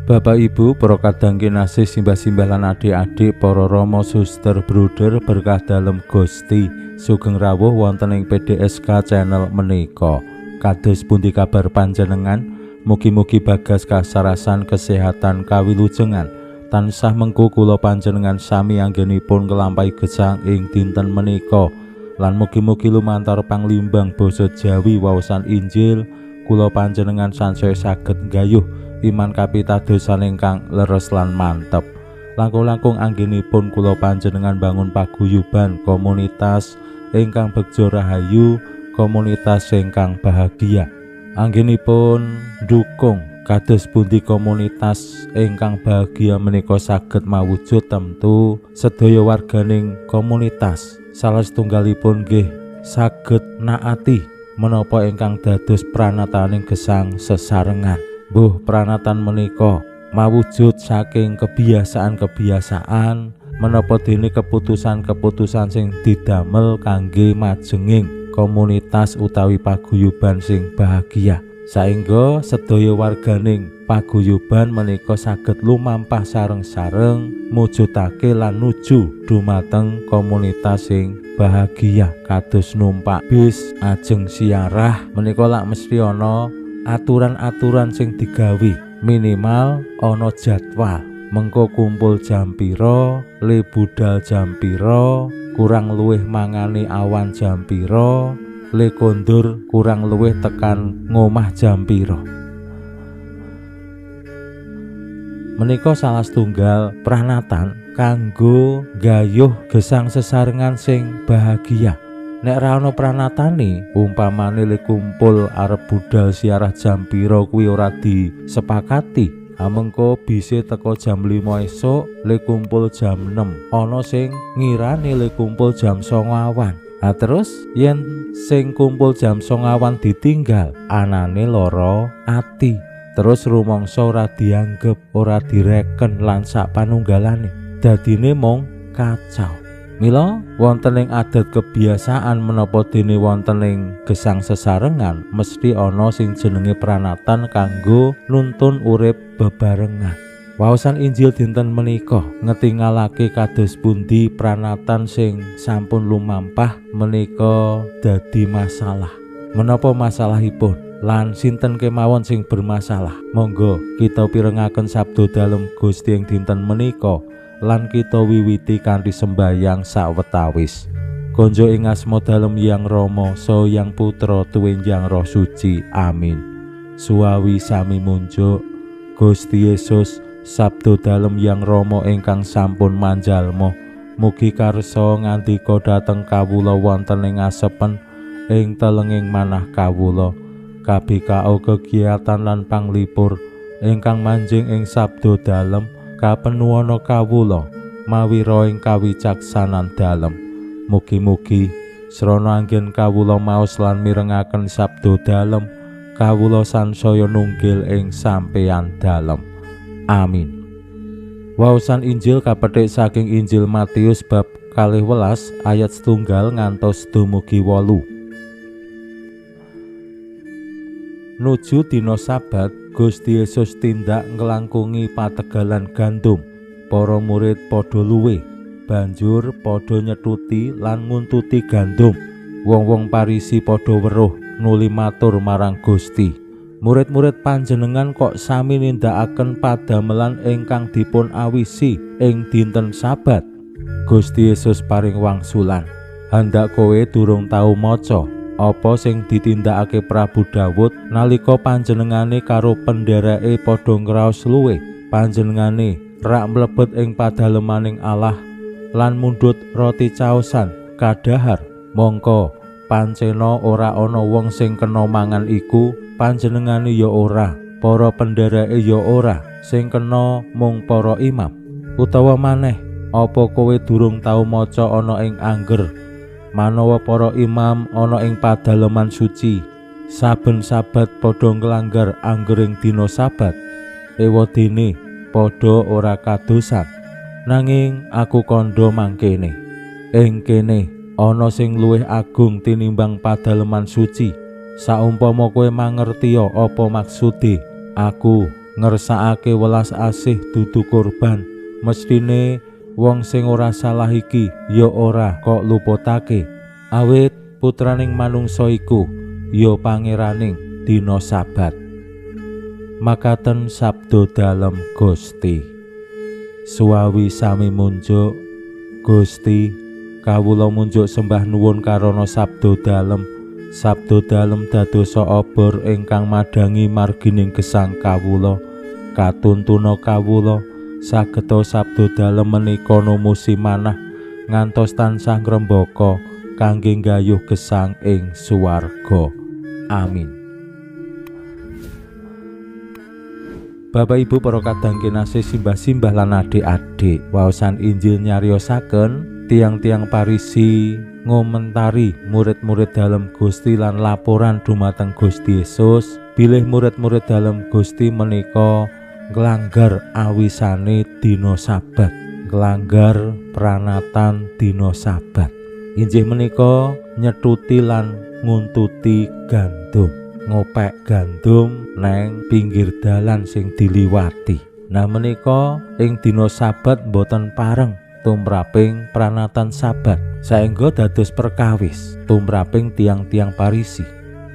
Bapak Ibu, para kadang kinasih simbah-simbah lan adik-adik, para rama suster bruder berkah dalem Gusti sugeng rawuh wonten ing PDSK channel menika. Kados pundi kabar panjenengan? Mugi-mugi bagas kasarasan kesehatan kawilujengan tansah mengku kula panjenengan sami anggenipun nglampahi gesang ing dinten menika lan mugi-mugi lumantar panglimbang basa Jawi waosan Injil kula panjenengan sansaya saged nggayuh iman kapitadosan ingkang leres lan mantep. Langkung-langkung anggenipun kula panjenengan bangun paguyuban komunitas ingkang begja rahayu, komunitas ingkang bahagia. Anggenipun ndukung kados pundi komunitas ingkang bahagia menika saged mawujud tentu sedaya warganing komunitas salah setunggalipun nggih saged naati menapa ingkang dados pranataning gesang sesarengan. Mbuh pranatan menika mawujud saking kebiasaan-kebiasaan menapa dene keputusan-keputusan sing didamel kangge majenging komunitas utawi paguyuban sing bahagia. Saengga sedaya warganing paguyuban menika saged lumampah sareng-sareng mujudake lan nuju dumateng komunitas sing bahagia. Kados numpak bis ajeng siarah menika lak mesti ana aturan-aturan sing digawe, minimal ana jadwal. Mengko kumpul jam pira, le budal jam pira, kurang luwih mangani awan jam pira, le kondur kurang luwih tekan ngomah jam pira. Menika salah setunggal pranatan kanggo gayuh gesang sesarengan sing bahagia. Nek ra ana pranatane, umpamane le kumpul arep budal siarah jam pira kuwi ora disepakati. Mengko bise teko jam 5 esuk, le kumpul jam 6. Ana sing ngirane le kumpul jam 09 awan. Terus yen sing kumpul jam 09 awan ditinggal, anane lara ati. Terus rumangsa ora dianggep, ora direken lan sak panunggalane. Dadine mung kacau. Mila wonten ing adat kebiasaan menapa dene wonten ing gesang sesarengan mesti ana sing jenenge pranatan kanggo nuntun urip bebarengan. Waosan Injil dinten menika ngetingalake kados pundi pranatan sing sampun lumampah menika dadi masalah. Menapa masalahipun? Lan sinten kemawon sing bermasalah? Monggo kita pirengaken sabda dalem Gusti ing dinten menika. Lan kita wiwiti kanthi sembayang sawetawis. Konjo ing asma dalem Hyang Rama saha Hyang Putra tuwinjang Roh Suci. Amin. Suawi sami munjuk Gusti Yesus sabda dalem Hyang Rama ingkang sampun manjalma. Mugi karsa ngandika dhateng kawula wonten ing asepen ing telenging manah kawula. Kabikao kegiatan lan panglipur ingkang manjing ing sabda dalem kapenuwana kawula mawi roing kawicaksanan dalem. Mugi-mugi srana anggen kawula maos lan mirengaken sabda dalem kawula sansaya nunggil ing sampeyan dalem. Amin. Waosan Injil kapetik saking Injil Matius bab 12 ayat 1 ngantos dumugi 8. Nuju dina Sabat, Gusti Yesus tindak nglangkungi pategalan gandum. Para murid padha luwe, banjur padha nyetuti lan nguntuti gandum. Wong-wong Parisi padha weruh nuli matur marang Gusti, murid-murid panjenengan kok sami nindakaken padamelan ingkang dipun awisi ing dinten Sabat. Gusti Yesus paring wangsulan, hendak kowe durung tau maca apa sing ditindakake Prabu Daud nalika panjenengane karo pendhereke padha ngraos luwe. Panjenengane rak mlebet ing padalemaning Allah lan mundhut roti caosan kadahar. Mongko pancena ora ana wong sing kena mangan iku, panjenengane ya ora, para pendhereke ya ora, sing kena mung para imam. Utawa maneh Apa kowe durung tau maca ana ing Angger manawa para imam ana ing padaleman suci saben sabat padha nglanggar anggering dina sabat? Ewadene padha ora kadosan. Nanging aku kandha mangkene. Ing kene ana sing luwih agung tinimbang padaleman suci. Saumpama kowe mangertia apa maksude, aku ngersakake welas asih dudu kurban, mestine wong sing ora salah iki ya ora kok luputake, awit putraning manungsa iku ya pangeraning dina sabat. Makaten sabda dalem Gusti. Suwawi sami munjuk, Gusti kawula munjuk sembah nuwun karana sabda dalem. Sabda dalem dadosa obor ingkang madangi margining gesang kawula. Katuntuna kawula sageta sabda dalem menika numusi manah ngantos tansah ngrembaka kangge nggayuh gesang ing suwarga. Amin. Bapak Ibu para kadang kinasih simbah-simbah lan adik-adik, waosan Injil nyariosaken tiang-tiang Parisi ngomentari murid-murid dalam Gusti lan laporan dumateng Gusti Yesus bilih murid-murid dalam Gusti menika nglanggar awisane dina sabat, nglanggar pranatan dina sabat. Injih menika nyetuti lan nguntuti gandum, ngopek gandum neng pinggir dalan sing diliwati. Nah menika ing dina sabat boten pareng tumraping pranatan sabat, saengga dados perkawis tumraping tiang-tiang Parisi.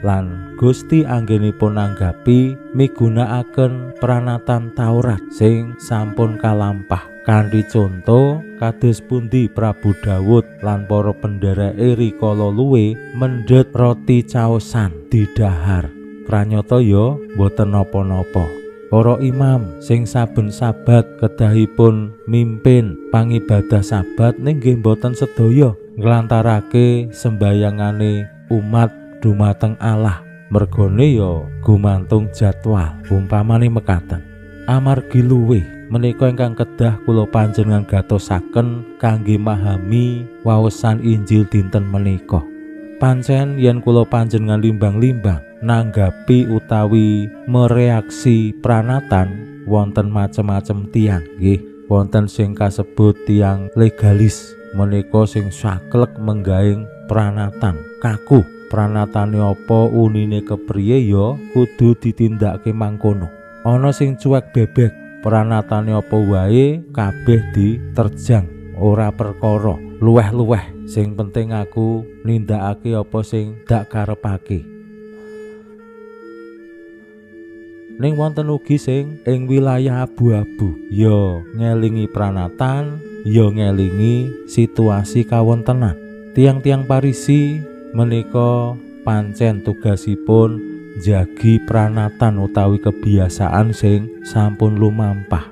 Lan Gusti anggenipun nanggapi migunakaken pranatan Taurat sing sampun kalampah. Kanthi conto kados pundi Prabu Daud lan para pendereke rikala luwe mendhet roti caosan didhahar. Pranyata ya boten napa-napa. Para imam sing saben sabat kedahipun mimpin pangibadah sabat nggih boten sedaya nglantarake sembayangane umat dumateng Allah. Mergone ya gumantung jadwal. Umpamane mekaten. Amargi luwih menika ingkang kedah kula panjenengan gatosaken kangge mahami waosan Injil dinten menika. Pancen yen kula panjenengan limbang-limbang nanggapi utawi mereaksi pranatan wonten macem-macem tiang nggih. Wonten sing kasebut tiang legalis menika sing saklek menggaing pranatan kaku. Pranatane apa unine kepriye ya kudu ditindakake mangkono. Ana sing cuek bebek, pranatane apa wae kabeh diterjang, ora perkara luweh-luweh. Sing penting aku nindakake apa sing dak karepake. Ning wonten ugi sing ing wilayah abu-abu, ya ngelingi pranatan, ya ngelingi situasi kawontenan. Tiang-tiang Parisi menika pancen tugasipun jagi pranatan utawi kebiasaan sing sampun lumampah.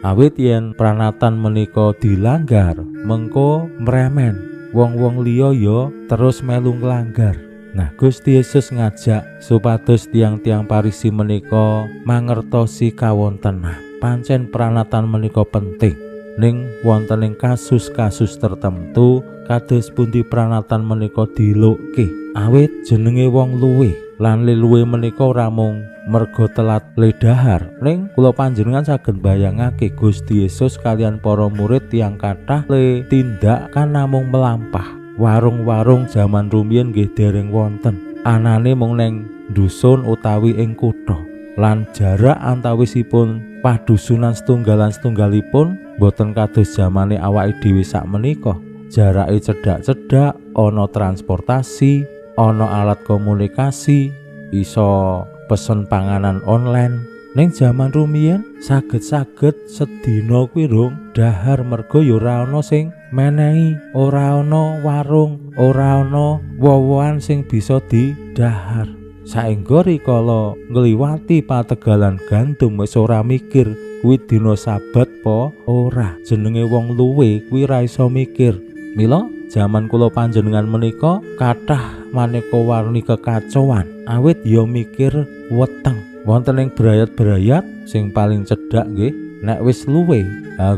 Awit yen pranatan menika dilanggar, mengko mremen wong-wong liya ya terus melu nglanggar. Nah, Gusti Yesus ngajak supados tiang-tiang Parisi menika mangertosi kawontenan. Pancen pranatan menika penting. Ning wonten ing kasus-kasus tertentu kados pundi pranatan menika dilukke awit jenenge wong luwih lan leluwe menika ora mung merga telat ledahar. Ning kula panjenengan saged bayangake Gusti Yesus kalian para murid tiyang kathah le tindak kan namung melampah. Warung-warung zaman rumiyin nggih dereng wonten, anane mung neng dusun utawi ing kutha. Lan jarak antawisipun padusunan setunggalan-setunggalipun boten kados zamane awake dhewe sakmenika. Jarake cedhak-cedhak, ana transportasi, ana alat komunikasi, iso pesen panganan online. Ning jaman rumiyin saged-saged sedina kuwi rong dahar merga ya ora ana sing menehi, ora ana warung, ora ana wowohan sing bisa didhahar. Saengga rikala ngliwati pategalan gandum wis ora mikir kuwi dina sabat po ora. Jenenge wong luwe kuwi ra iso mikir. Mila jaman kula panjenengan menika kathah maneka warni kekacauan awit ya mikir weteng. Wonten ing brayat-brayat sing paling cedhak nggih Nek wis luwe,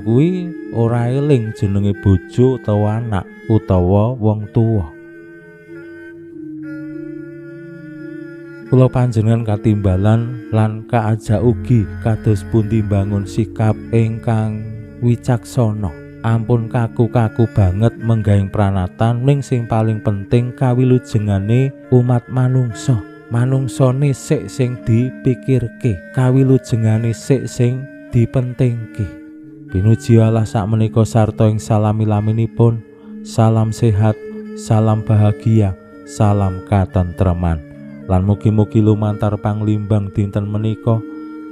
kuwi ora eling jenenge bojo utawa anak utawa wong tuwa. Kula panjenengan katimbalan lan kaajak ugi kados pundi bangun sikap ingkang wicaksana. Ampun kaku-kaku banget menggaing pranatan ning sing paling penting kawilujengane umat manungsa. Manungsane sik sing dipikirke, kawilujengane sik sing dipentingke. Pinuji Allah sakmenika sarta ing salami-laminipun. Salam sehat, salam bahagia, salam katentreman. Lan mugi-mugi lumantar panglimbang dinten menika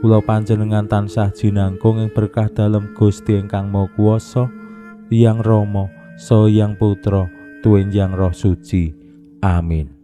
kula panjenengan tansah jinangkung ing berkah dalem Gusti ingkang Maha Kuwasa, Hyang Rama saha Hyang Putra tuwin Hyang Roh Suci. Amin.